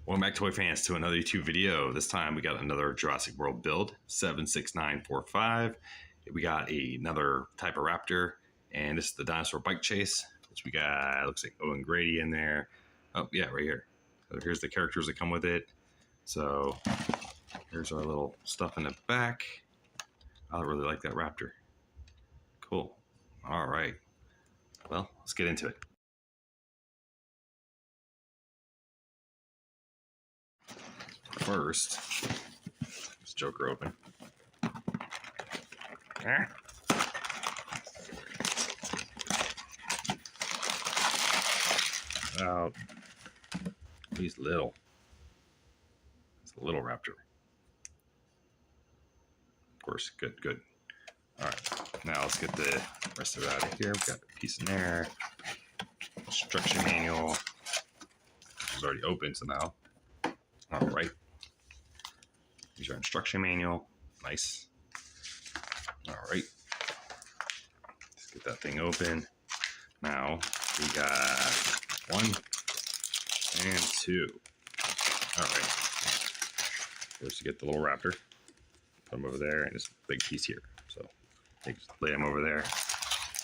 Welcome back, toy fans, to another YouTube video. This time we got another Jurassic World build, 76945. We got another type of raptor, and this is the dinosaur bike chase, which we got, looks like Owen Grady in there. Oh, yeah, right here. So here's the characters that come with it. So here's our little stuff in the back. I really like that raptor. Cool. All right. Well, let's get into it. First, this Joker open. Out. He's little. It's a little raptor. Of course, good. All right, now let's get the rest of it out of here. We've got a piece in there. Instruction manual, which is already open, so now. All right. Here's our instruction manual. Nice. All right. Let's get that thing open. Now we got 1 and 2. All right. First, to get the little raptor, put him over there, and this big piece here. So just lay him over there.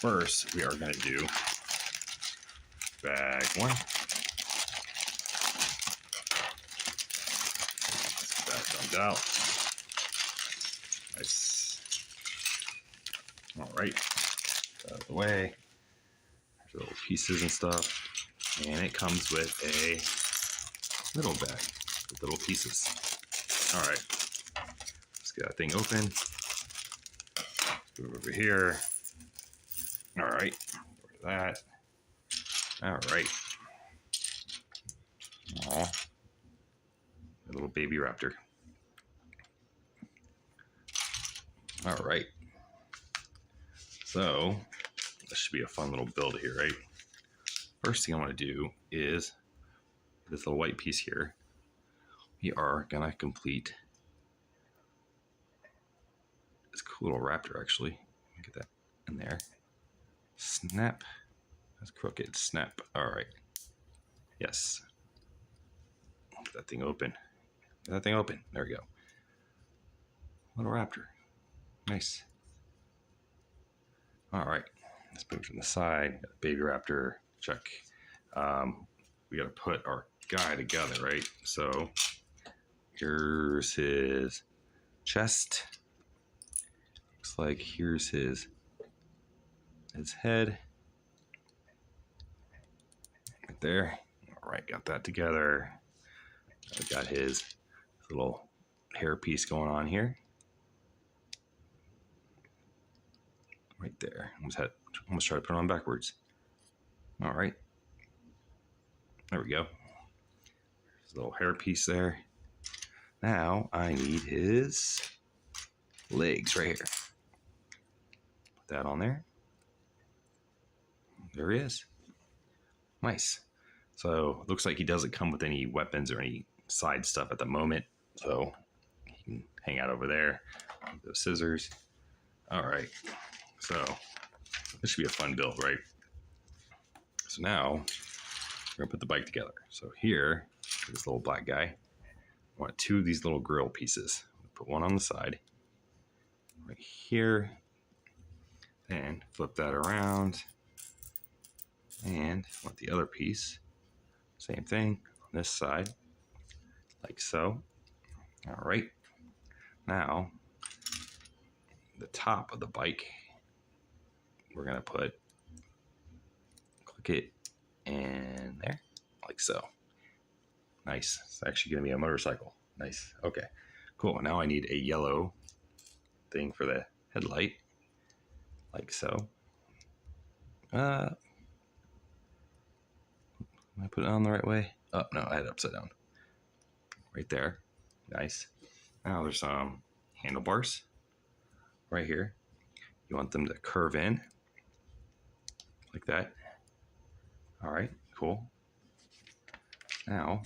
First, we are going to do bag 1. That comes out. Nice. All right. Out of the way. There's little pieces and stuff. And it comes with a little bag with little pieces. All right. Let's get that thing open. Go over here. All right. Look at that. All right. Aw. A little baby raptor. All right. So this should be a fun little build here, right? First thing I want to do is this little white piece here. We are gonna complete this cool little raptor, actually. Get that in there. Snap. That's crooked. Snap. All right. Yes. Get that thing open. Get that thing open. There we go. Little raptor. Nice. All right. Let's put it from the side. Baby raptor. Check. We got to put our guy together, right? So here's his chest. Looks like here's his head. Right there. All right. Got that together. We got his little hair piece going on here. Right there. Almost try to put it on backwards. All right. There we go. His little hair piece there. Now I need his legs right here. Put that on there. There he is. Nice. So it looks like he doesn't come with any weapons or any side stuff at the moment. So he can hang out over there. Those scissors. All right. So this should be a fun build, right? So now we're gonna put the bike together. So here, this little black guy, I want 2 of these little grill pieces. Put one on the side, right here, and flip that around. And I want the other piece, same thing on this side, like so. All right. Now, the top of the bike, we're gonna click it in there, like so. Nice. It's actually gonna be a motorcycle. Nice. Okay, cool. Now I need a yellow thing for the headlight, like so. Am I put it on the right way? Oh no, I had it upside down. Right there. Nice. Now there's some handlebars right here. You want them to curve in like that. All right, cool. Now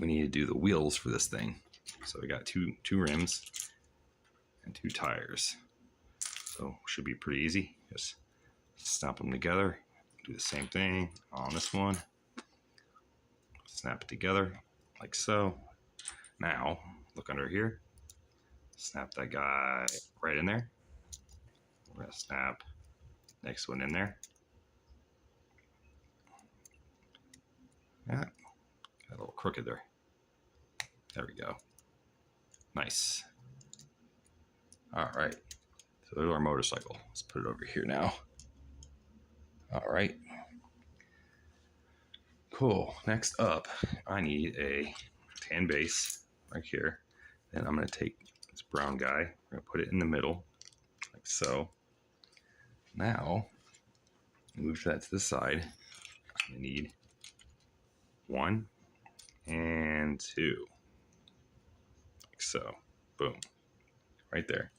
we need to do the wheels for this thing. So we got two rims and 2 tires. So should be pretty easy. Just snap them together. Do the same thing on this one. Snap it together. like so. Now, look under here. Snap that guy right in there. We're going to snap next one in there. Yeah, got a little crooked there. There we go. Nice. All right. So there's our motorcycle. Let's put it over here now. All right. Cool. Next up, I need a tan base right here. Then I'm going to take this brown guy. We're going to put it in the middle, like so. Now, move that to the side. I need 1 and 2. Like so. Boom. Right there.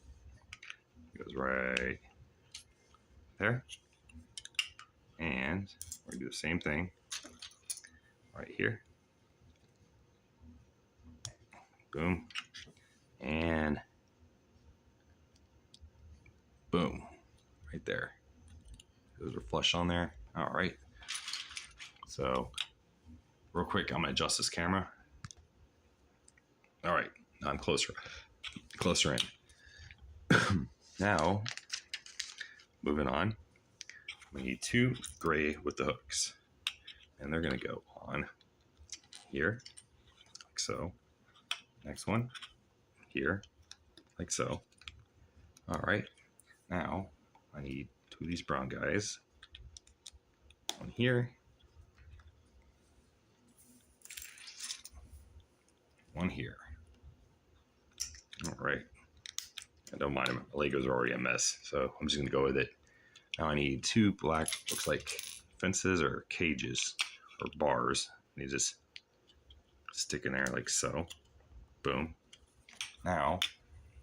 It goes right there. And we're going to do the same thing right here. Boom. And boom. Right there. Those are flush on there. All right. So, real quick, I'm going to adjust this camera. All right. Now I'm closer in. Now, moving on. We need 2 gray with the hooks. And they're going to go on here, like so. Next one, here, like so. All right. Now, I need 2 of these brown guys. One here. One here. All right. I don't mind them. My Legos are already a mess, so I'm just going to go with it. Now I need 2 black, looks like fences or cages or bars. And you just stick in there like so. Boom. Now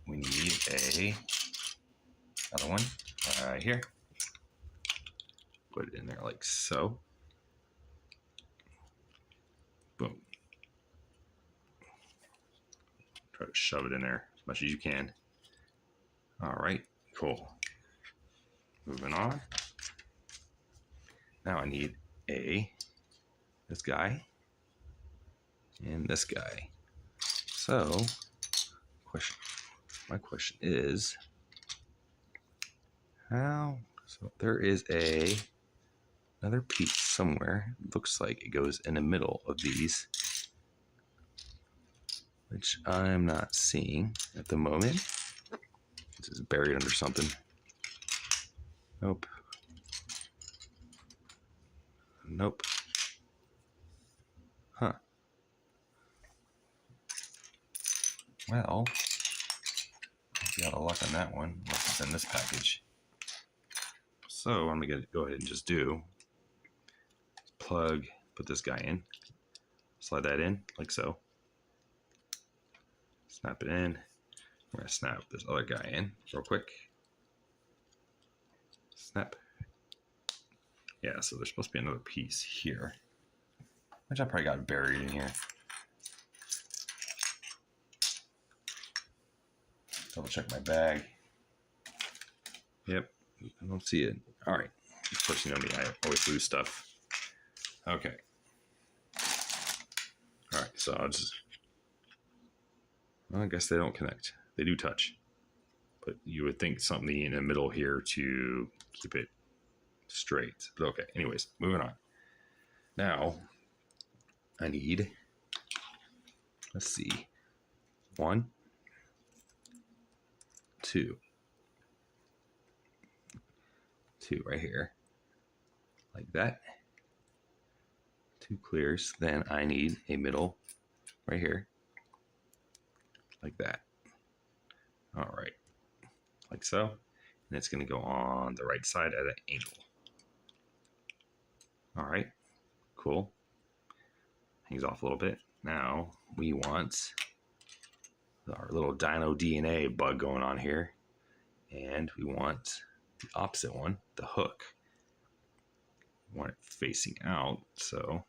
we need another one right here. Put it in there like so. Boom. Try to shove it in there as much as you can. All right, cool. Moving on. Now I need this guy and this guy. So, my question is, how? So there is another piece somewhere. Looks like it goes in the middle of these, which I'm not seeing at the moment. This is buried under something. Nope. Nope. Huh. Well, got a luck on that one. What's in this package? So I'm gonna go ahead and just plug, put this guy in, slide that in like so. Snap it in. We're gonna snap this other guy in real quick. Snap. Yeah, so there's supposed to be another piece here, which I probably got buried in here. Double check my bag. Yep, I don't see it. All right, of course, you know me, I always lose stuff. Okay. All right, so well, I guess they don't connect. They do touch, but you would think something in the middle here to keep it straight. But okay, anyways, moving on. Now, I need, let's see, 1, 2 right here, like that. 2 clears. Then I need a middle right here, like that. All right, like so. And it's going to go on the right side at an angle. All right, cool. Hangs off a little bit. Now we want our little dino DNA bug going on here. And we want the opposite one, the hook. We want it facing out, so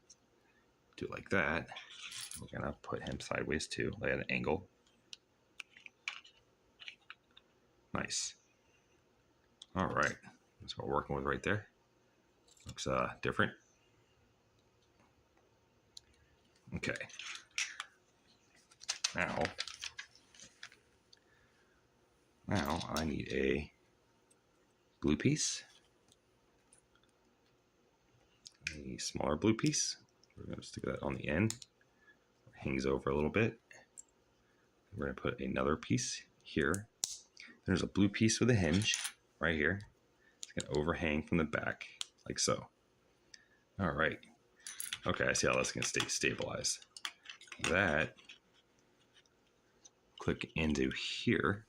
do it like that. We're gonna put him sideways too, like at an angle. Nice. All right, that's what we're working with right there. Looks different. Okay, Now I need a blue piece, a smaller blue piece. We're going to stick that on the end. It hangs over a little bit. We're going to put another piece here. There's a blue piece with a hinge right here. It's going to overhang from the back like so. All right. Okay, I see how that's going to stay stabilized. That, click into here.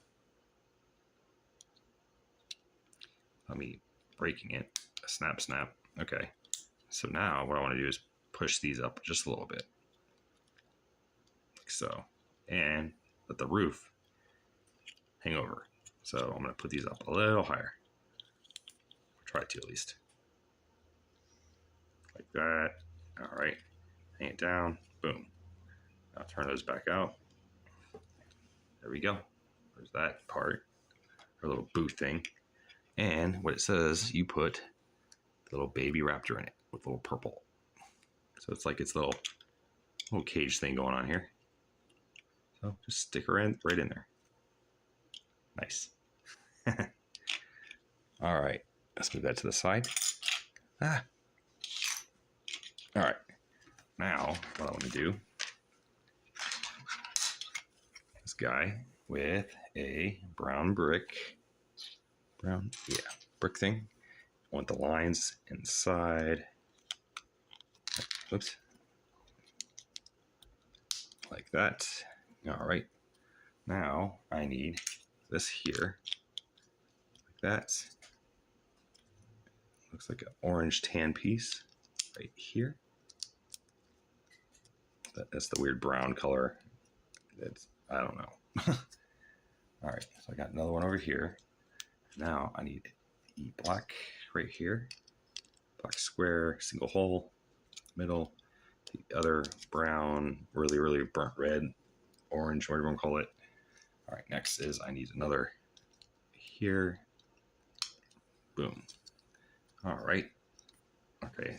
Let me breaking it. Snap, snap. Okay. So now what I want to do is push these up just a little bit. Like so. And let the roof hang over. So I'm going to put these up a little higher. Try to at least. Like that. All right. Hang it down. Boom. Now turn those back out. There we go. There's that part. Our little boot thing. And what it says, you put the little baby raptor in it with a little purple. So it's like its little cage thing going on here. So just stick her in right in there. Nice. All right, let's move that to the side. All right, now what I want to do, this guy with a brown brick thing. I want the lines inside. Oops. Like that. All right. Now I need this here. Like that. Looks like an orange tan piece right here. That's the weird brown color. I don't know. All right. So I got another one over here. Now I need the black right here. Black square, single hole, middle. The other brown, really burnt red, orange, whatever you want to call it. All right, next is I need another here. Boom. All right. Okay.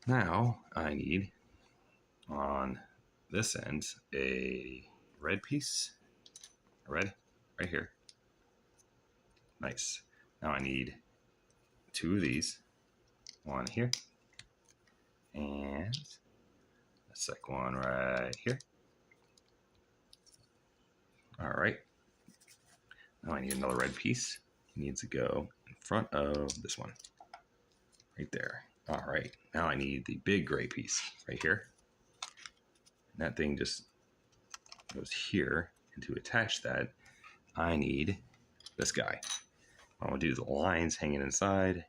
Now I need on this end a red piece. Red right here. Nice. Now I need two of these. One here. And a second one right here. All right. Now I need another red piece. It needs to go in front of this one. Right there. All right. Now I need the big gray piece right here. And that thing just goes here. And to attach that, I need this guy. I'm going to do the lines hanging inside.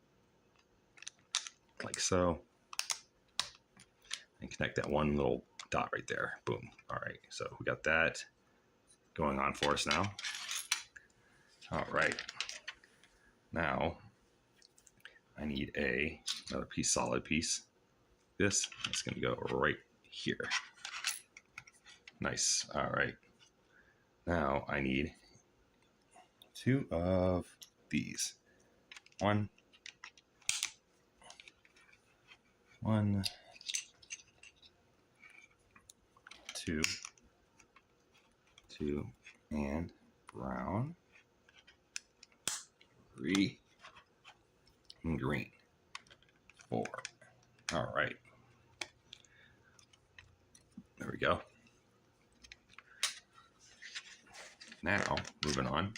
Like so. And connect that one little dot right there. Boom. All right. So we got that going on for us now. All right. Now I need another piece, solid piece. This is going to go right here. Nice. All right. Now I need two of these. One, two, and brown, 3, and green, 4. All right. There we go. Now, moving on,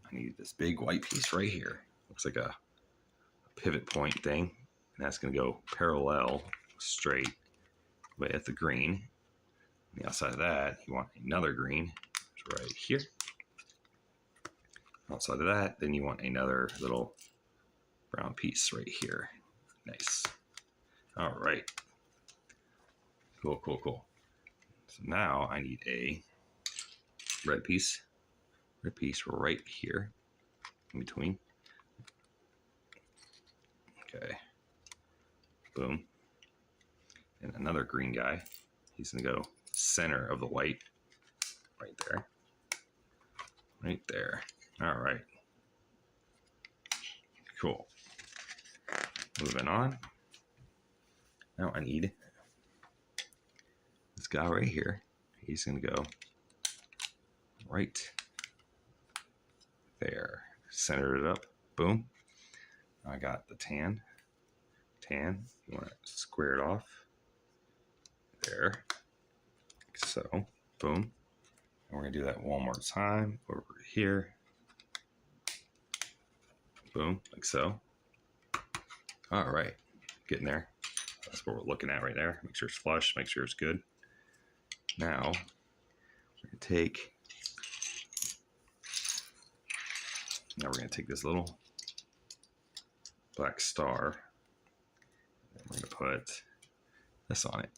I need this big white piece right here. Looks like a pivot point thing. And that's going to go parallel, straight with the green. On the outside of that, you want another green right here. Outside of that, then you want another little brown piece right here. Nice. All right. Cool. So now I need a red piece right here in between. Okay. Boom. And another green guy. He's going to go center of the white. Right there. Right there. All right. Cool. Moving on. Now I need guy right here, he's going to go right there. Center it up. Boom. I got the tan. You want to square it off. There. Like so. Boom. And we're going to do that one more time over here. Boom. Like so. All right. Getting there. That's what we're looking at right there. Make sure it's flush. Make sure it's good. Now, we're going to take this little black star, and we're going to put this on it.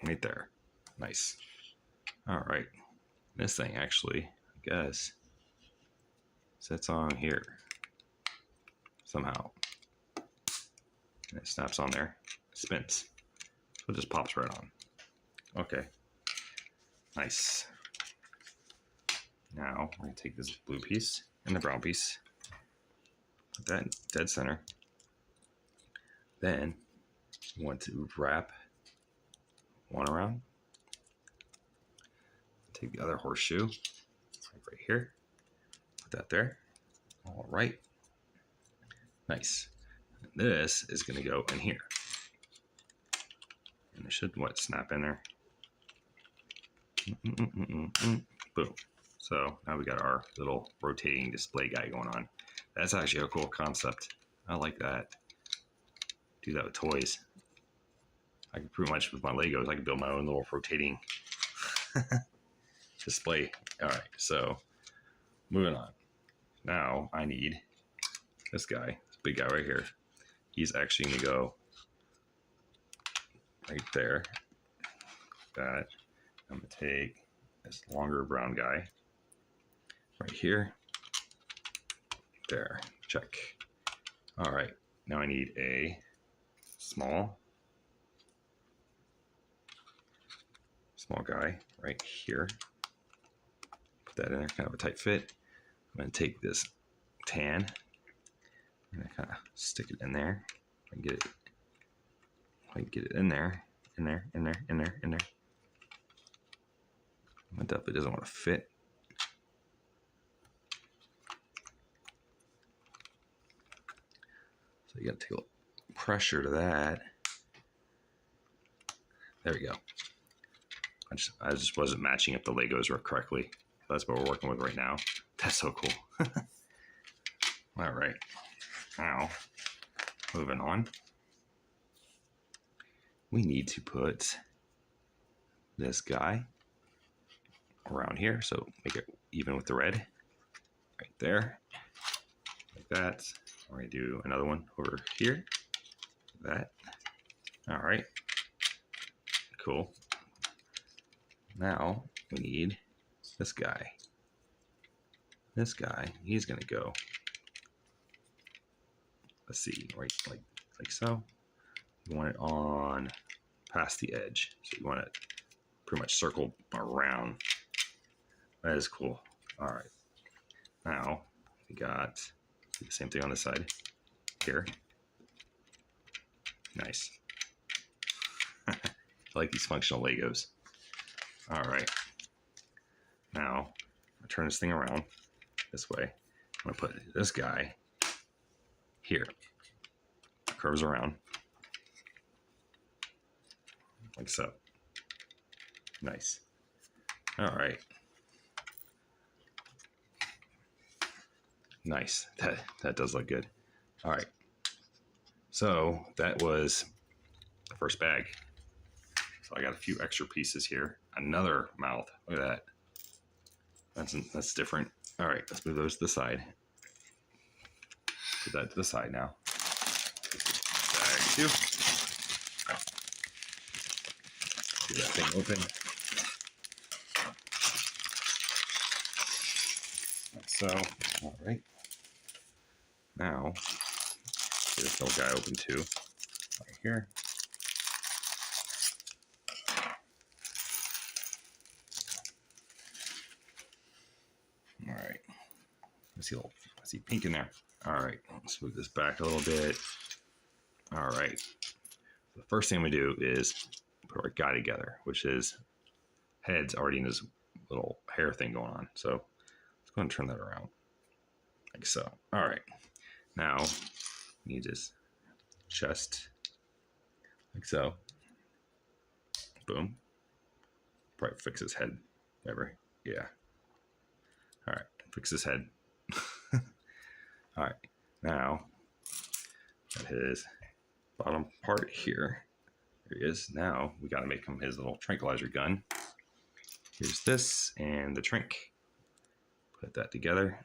Right there. Nice. All right. This thing actually, I guess, sits on here somehow. And it snaps on there. Spins. So it just pops right on. Okay. Nice. Now we're going to take this blue piece and the brown piece, put that in dead center. Then we want to wrap one around. Take the other horseshoe right here. Put that there. All right. Nice. And this is going to go in here. And it should snap in there. Boom. So now we got our little rotating display guy going on. That's actually a cool concept. I like that. Do that with toys. I can pretty much, with my Legos, I can build my own little rotating display. All right, so moving on. Now I need this guy, this big guy right here. He's actually going to go right there. That. I'm going to take this longer brown guy right here. There. Check. All right. Now I need a small guy right here. Put that in there. Kind of a tight fit. I'm going to take this tan. I'm going to kind of stick it in there. And get it. I can get it in there. In there. It definitely doesn't want to fit. So you got to take a little pressure to that. There we go. I just wasn't matching up the Legos correctly. That's what we're working with right now. That's so cool. All right. Now, moving on. We need to put this guy around here, so make it even with the red right there, like that. We're going to do another one over here, like that. All right, cool. Now we need this guy. He's going to go, let's see, right like so. You want it on past the edge, so you want it pretty much circle around. That is cool. All right. Now we got the same thing on this side here. Nice. I like these functional Legos. All right. Now I turn this thing around this way. I'm gonna put this guy here. Curves around like so. Nice. All right. Nice. That does look good. All right. So that was the first bag. So I got a few extra pieces here. Another mouth. Look at that. That's different. All right. Let's move those to the side. Put that to the side now. Bag two. Get that thing open. Like so. All right. Now, get this little guy open too, right here. All right. I see pink in there. All right. Let's move this back a little bit. All right. The first thing we do is put our guy together, which is head's already in his little hair thing going on. So let's go and turn that around like so. All right, now we need his chest like so. Boom. Probably fix his head. Whatever. Yeah. All right, fix his head. All right, now got his bottom part here. There he is. Now we got to make him his little tranquilizer gun. Here's this and the trink. Put that together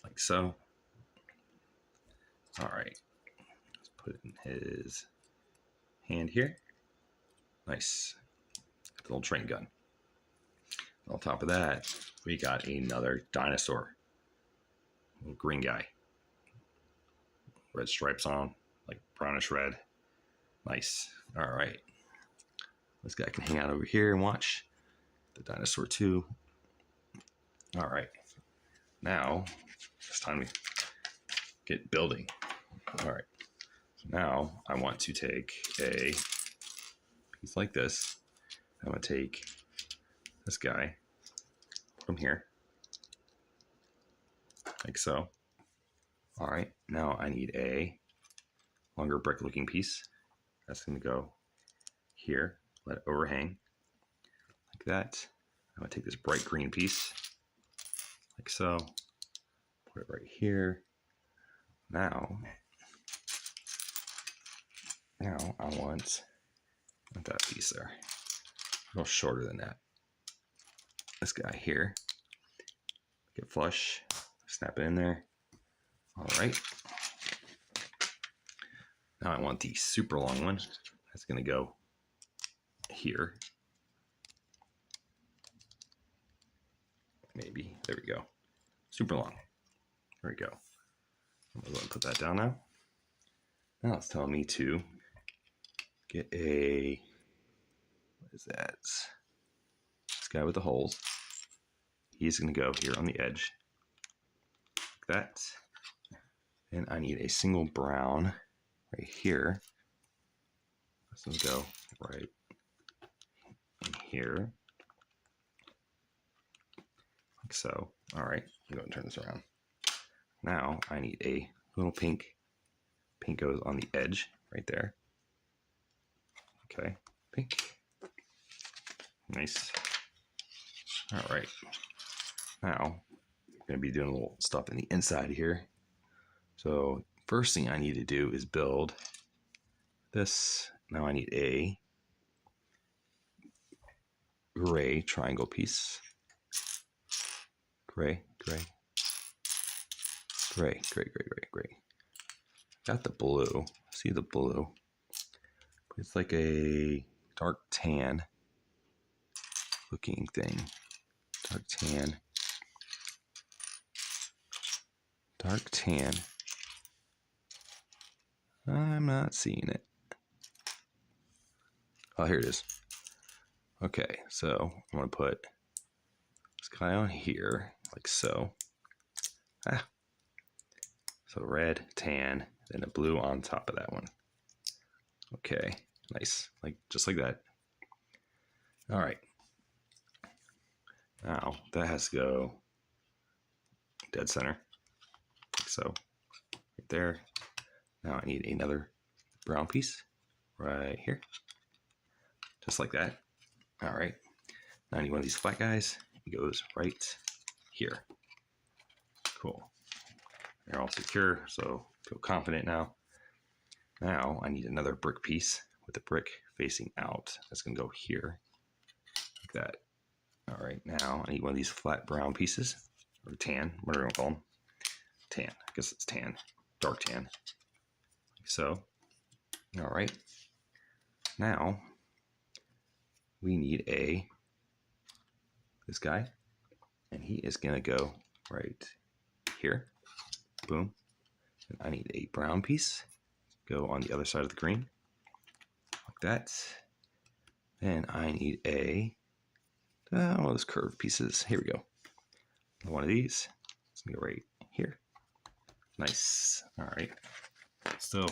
like so. All right, let's put it in his hand here. Nice. The little train gun. On top of that, we got another dinosaur. Little green guy. Red stripes on, like brownish red. Nice. All right. This guy can hang out over here and watch the dinosaur too. All right. Now it's time to get building. All right. So now I want to take a piece like this. I'm going to take this guy, put him here, like so. All right. Now I need a longer brick looking piece. That's going to go here. Let it overhang like that. I'm going to take this bright green piece like so. Put it right here. Now I want that piece there. A little shorter than that. This guy here. Get flush. Snap it in there. All right. Now I want the super long one. That's going to go here. Maybe. There we go. Super long. There we go. I'm going to put that down now. Now it's telling me to get a, what is that? This guy with the holes. He's going to go here on the edge. Like that. And I need a single brown right here. This will go right in here. Like so. All right, I'm going to turn this around. Now I need a little pink. Pink goes on the edge right there. Okay, pink. Nice. All right. Now I'm going to be doing a little stuff in the inside here. So first thing I need to do is build this. Now I need a gray triangle piece. Gray. Got the blue. See the blue. It's like a dark tan looking thing. Dark tan. I'm not seeing it. Oh, here it is. Okay, so I'm going to put this guy on here, like so. So red, tan, then a blue on top of that one. Okay, nice. Just like that. All right. Now that has to go dead center. Like so. Right there. Now I need another brown piece right here. Just like that. All right. Now I need one of these flat guys. It goes right here. Cool. They're all secure, so feel confident now. Now I need another brick piece with the brick facing out. That's going to go here, like that. All right, now I need one of these flat brown pieces, or tan, whatever you want to call them. Tan, I guess it's tan, dark tan, like so. All right, now we need this guy, and he is going to go right here. Boom. And I need a brown piece. Go on the other side of the green. Like that. And I need one of those curved pieces. Here we go. One of these. It's going to go right here. Nice. All right. Still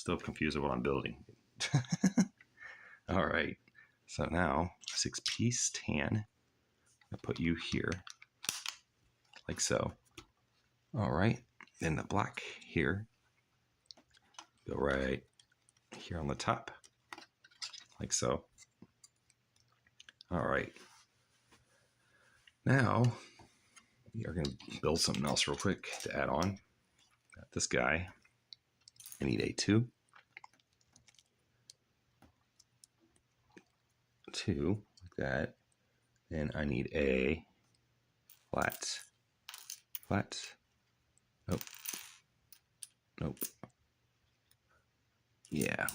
Still confused with what I'm building. All right. So now 6-piece tan. I'll put you here, like so. All right. Then the black here. Go right here on the top, like so. All right. Now we are going to build something else real quick to add on. Got this guy. I need a 2. 2, like that. Then I need a flat. Nope. Yeah,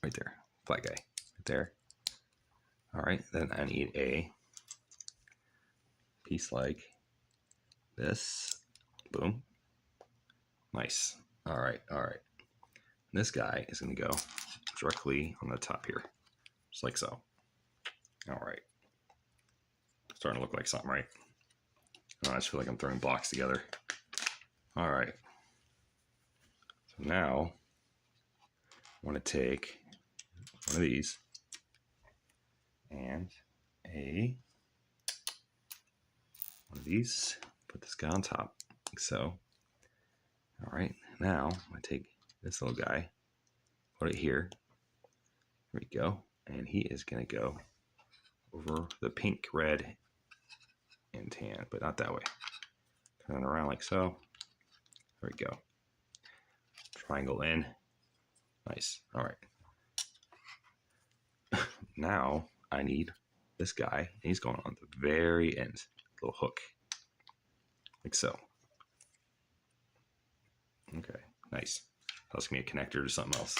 right there. Flat guy, right there. All right, then I need a piece like this. Boom. Nice. All right. This guy is going to go directly on the top here, just like so. All right. Starting to look like something, right? I just feel like I'm throwing blocks together. All right. So now I want to take one of these and one of these, put this guy on top, like so. All right, now I'm going to take this little guy, put it here. There we go. And he is going to go over the pink, red, and tan, but not that way. Turn it around like so. There we go. Triangle in. Nice. All right. Now I need this guy. He's going on the very end. Little hook. Like so. Okay. Nice. That's going to be a connector to something else.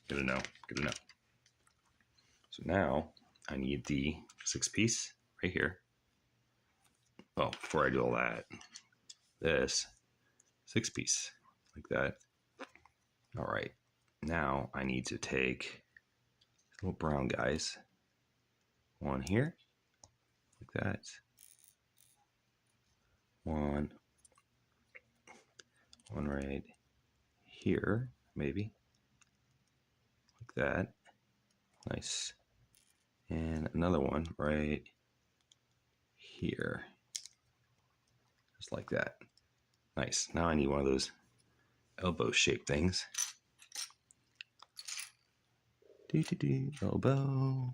Good to know. So now I need the 6-piece right here. Well, before I do all that, this 6-piece like that. All right. Now I need to take little brown guys. One here, like that. One right here, maybe, like that. Nice. And another one right here, just like that. Nice. Now I need one of those elbow-shaped things. Elbow.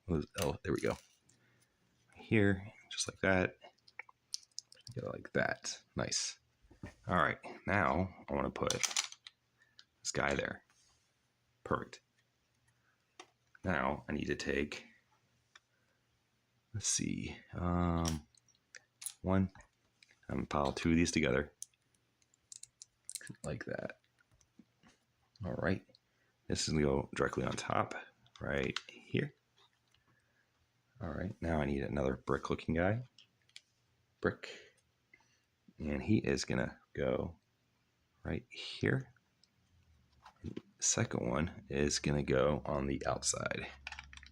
Oh, there we go. Here, just like that. Go like that. Nice. All right. Now I want to put this guy there. Perfect. Now I need to take, let's see, one. I'm gonna pile 2 of these together, like that. All right. This is gonna go directly on top, right here. All right. Now I need another brick-looking guy. Brick. And he is gonna go right here. And the second one is gonna go on the outside,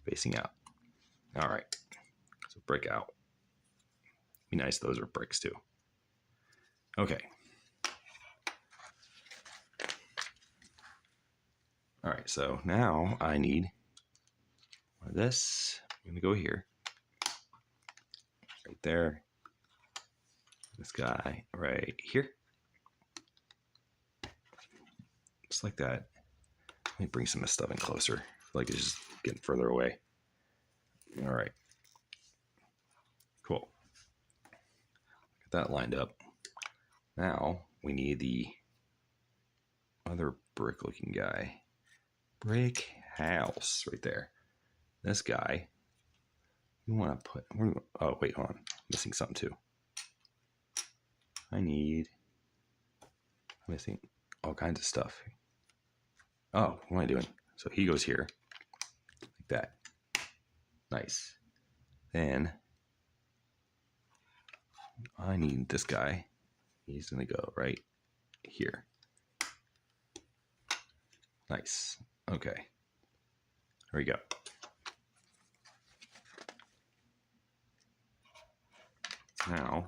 facing out. All right. So brick out. Be nice, those are bricks too. Okay. All right, so now I need one of this. I'm gonna go here, right there. This guy right here, just like that. Let me bring some of this stuff in closer. I feel like it's just getting further away. All right, cool. Get that lined up. Now we need the other brick-looking guy. Brick house right there. This guy, you want to put, oh wait, hold on, missing something too. Missing all kinds of stuff. Oh, what am I doing? So he goes here, like that. Nice. Then I need this guy. He's gonna go right here. Nice. Okay. There we go. Now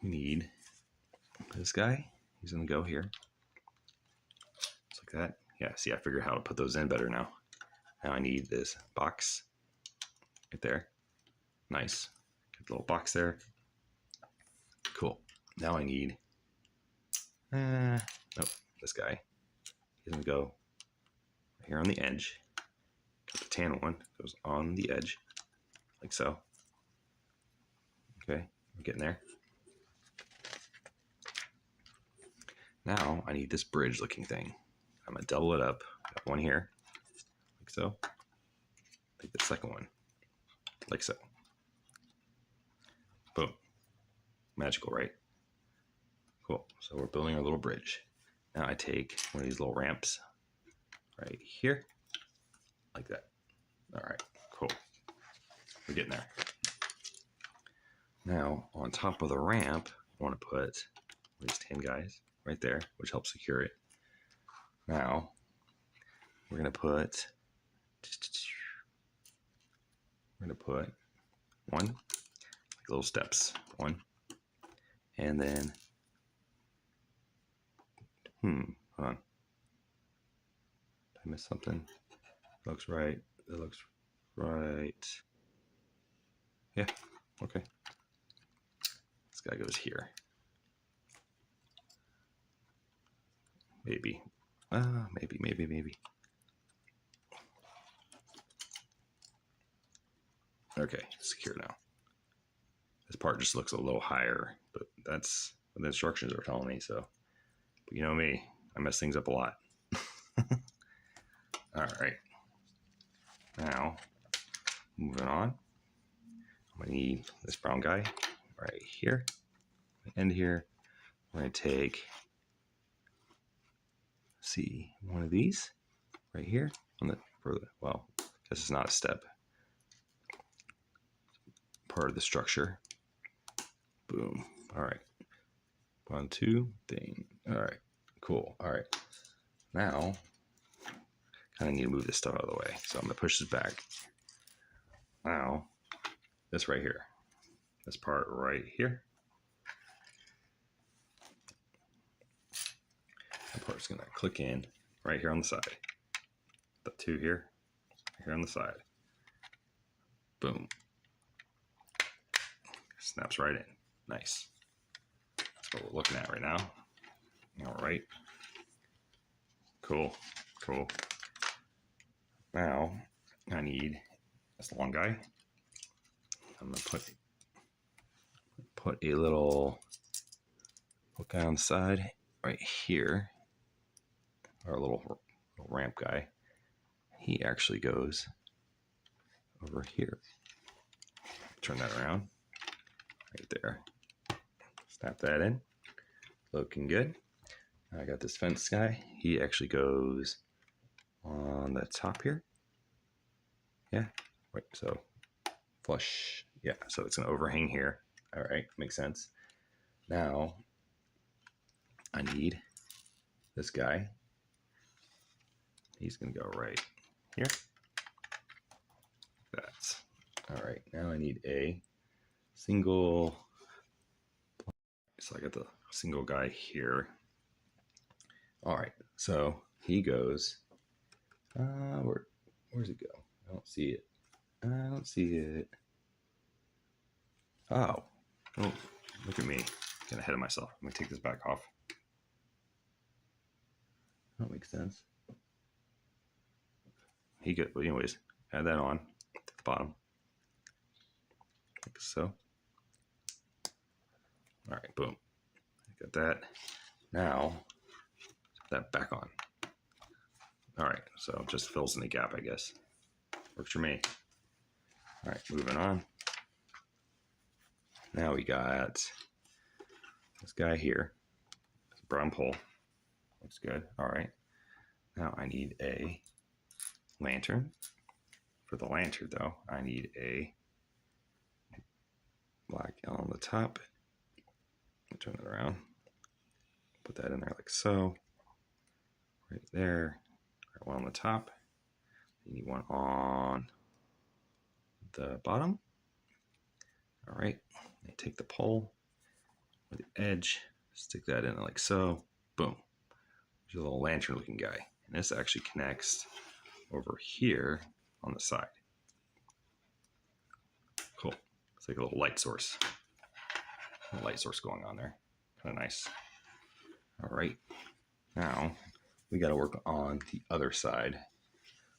we need this guy. He's gonna go here. like that. Yeah, see, I figured how to put those in better now. Now I need this box right there. Nice. Get the little box there. Cool. Now I need, nope, this guy. He's gonna go here on the edge. The tan one goes on the edge, like so. Okay, I'm getting there. Now I need this bridge looking thing. I'm gonna double it up. Got one here, like so. Take the second one, like so. Boom. Magical, right? Cool. So we're building our little bridge. Now I take one of these little ramps right here, like that. All right, cool. We're getting there. Now on top of the ramp, I want to put these 10 guys right there, which helps secure it. Now we're gonna put one, like little steps, one, and then hold on. Did I miss something? Looks right. It looks right. Yeah. Okay. This guy goes here. Maybe. Maybe. Okay, secure now. This part just looks a little higher, but that's what the instructions are telling me. So, but you know me, I mess things up a lot. All right. Now, moving on. I'm gonna need this brown guy right here, end here. I'm gonna take, see, one of these right here on the further. Well, this is not a step. Part of the structure. Boom. All right. 1, 2 thing. All right. Cool. All right. Now, kind of need to move this stuff out of the way. So I'm gonna push this back. Now, this right here. This part right here. That part's gonna click in right here on the side. The two here on the side. Boom. Snaps right in. Nice. That's what we're looking at right now. All right. Cool. Now I need this long guy. I'm gonna put a little guy on the side right here. Our little ramp guy. He actually goes over here. Turn that around. Right there. Snap that in. Looking good. I got this fence guy. He actually goes on the top here. Yeah. Wait, so flush. Yeah, so it's gonna overhang here. All right, makes sense. Now I need this guy. He's gonna go right here. That's all right. Now I need a single. So I got the single guy here. All right, so he goes. Where's it go? I don't see it. Oh, look at me, getting ahead of myself. Let me take this back off. That makes sense. He good. But anyways, add that on to the bottom, like so. All right, boom. Got that. Now, put that back on. All right, so it just fills in the gap, I guess. Works for me. All right, moving on. Now we got this guy here. This brown pole. Looks good. All right. Now I need a lantern. For the lantern, though, I need a black on the top. Turn it around. Put that in there like so. Right there. Right, one on the top. You need one on the bottom. All right. I take the pole with the edge, stick that in like so. Boom. There's a little lantern looking guy. And this actually connects over here on the side. Cool. It's like a little light source. A light source going on there. Kind of nice. All right. Now we got to work on the other side.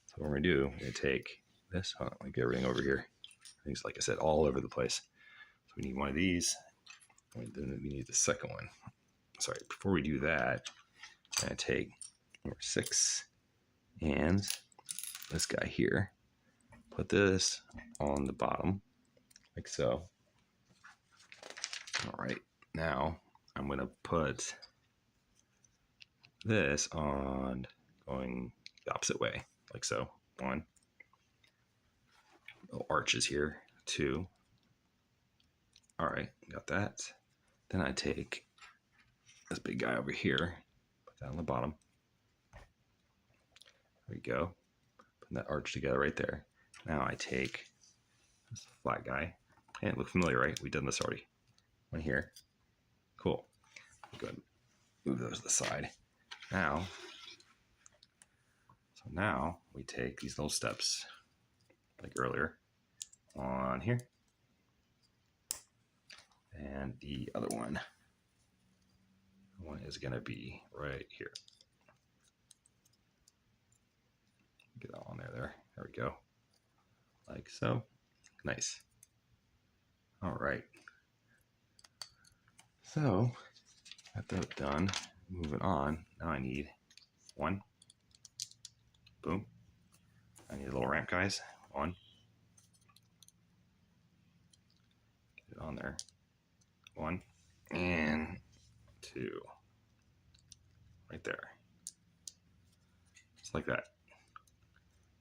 So what we're going to do, we're going to take this. Hold on, let me get everything over here. Things, like I said, all over the place. So we need one of these. And then we need the second one. Sorry, before we do that, I'm going to take number 6 and this guy here. Put this on the bottom, like so. All right, now I'm going to put this on going the opposite way, like so. 1. Little arches here. 2. All right, got that. Then I take this big guy over here, put that on the bottom. There we go. Put that arch together right there. Now I take this flat guy. And it looks familiar, right? We've done this already. One here. Cool. Go ahead and move those to the side. Now we take these little steps, like earlier, on here. And the other one is going to be right here. Get that on there. There we go. Like so. Nice. All right. So, got that done. Moving on. Now I need 1. Boom. I need a little ramp, guys. 1. Get it on there. 1. And 2. Right there. Just like that.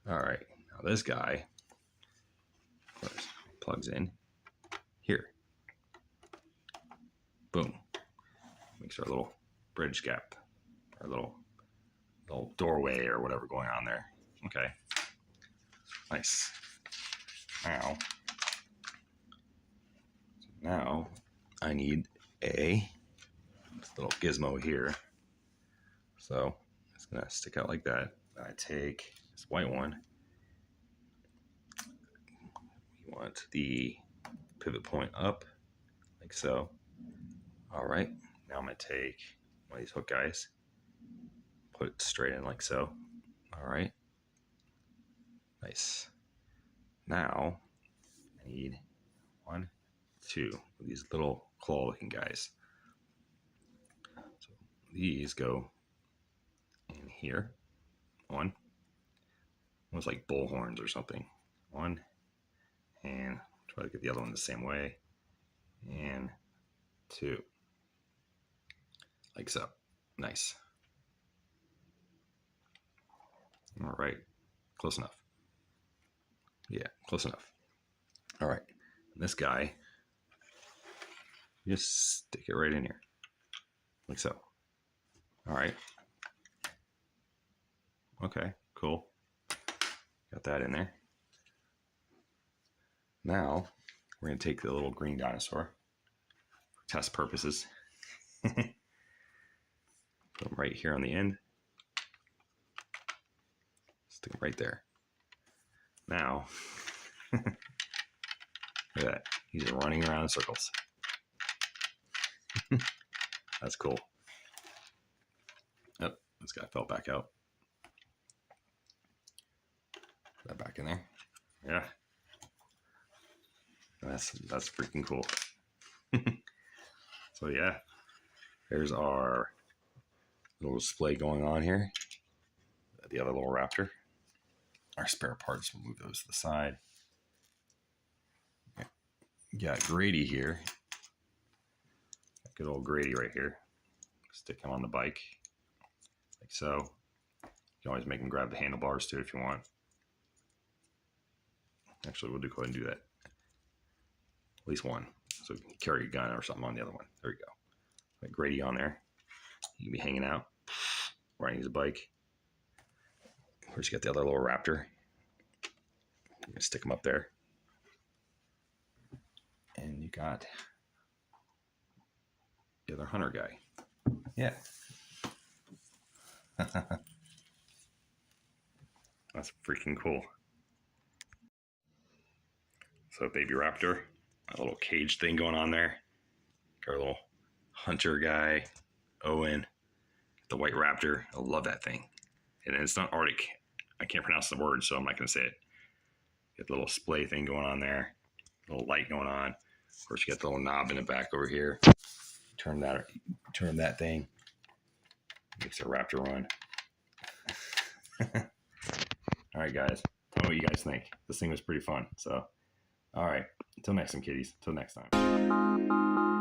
All right. Now this guy, of course, plugs in here. Boom. Makes our little bridge gap, our little doorway or whatever going on there. Okay. Nice. Now I need this little gizmo here. So it's going to stick out like that. I take this white one. We want the pivot point up, like so. All right. Now I'm going to take one of these hook guys, put it straight in like so. All right. Nice. Now I need 1, 2 of these little claw looking guys. So these go in here. 1. Almost like bull horns or something. 1. And try to get the other one the same way. And 2. Like so. Nice. All right. Close enough. Yeah, close enough. All right. And this guy, just stick it right in here. Like so. All right. Okay, cool. Got that in there. Now, we're going to take the little green dinosaur for test purposes. Put him right here on the end. Stick him right there. Now, look at that. He's running around in circles. That's cool. Oh, this guy fell back out. Put that back in there. Yeah. That's freaking cool. So yeah, there's our little display going on here. The other little raptor. Our spare parts, we'll move those to the side. Got Grady here. Good old Grady right here. Stick him on the bike, like so. You can always make him grab the handlebars too if you want. Actually, we'll go ahead and do that. At least one. So you can carry a gun or something on the other one. There you go. Got Grady on there. You can be hanging out, riding his bike. Of course, you got the other little raptor. You can stick him up there. And you got the other hunter guy. Yeah. That's freaking cool. So baby raptor, a little cage thing going on there. Got our little hunter guy, Owen, the white raptor. I love that thing. And it's not Arctic. I can't pronounce the word, so I'm not going to say it. Get the little splay thing going on there. A little light going on. Of course, you got the little knob in the back over here. Turn that thing. Makes a raptor run. All right, guys. Tell me what you guys think. This thing was pretty fun. So, all right. Until next time, kitties. Until next time.